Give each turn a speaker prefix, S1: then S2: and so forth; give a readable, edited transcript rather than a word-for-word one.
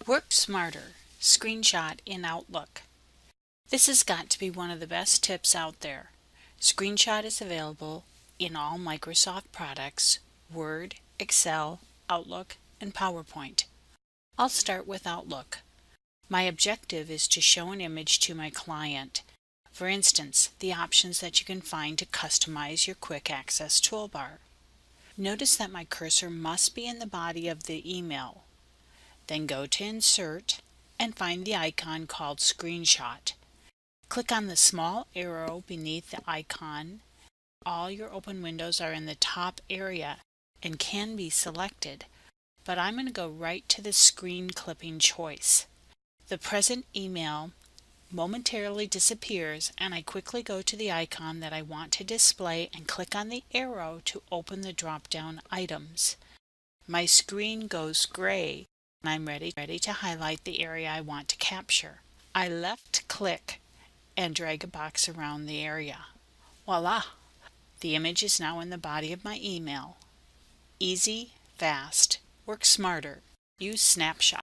S1: Work smarter. Screenshot in Outlook. This has got to be one of the best tips out there. Screenshot is available in all Microsoft products, Word, Excel, Outlook, and PowerPoint. I'll start with Outlook. My objective is to show an image to my client. For instance, the options that you can find to customize your quick access toolbar. Notice that my cursor must be in the body of the email. Then go to Insert and find the icon called Screenshot. Click on the small arrow beneath the icon. All your open windows are in the top area and can be selected, but I'm going to go right to the screen clipping choice. The present email momentarily disappears and I quickly go to the icon that I want to display and click on the arrow to open the drop-down items. My screen goes gray and I'm ready to highlight the area I want to capture. I left click and drag a box around the area. Voila! The image is now in the body of my email. Easy, fast, work smarter. Use Snapshot.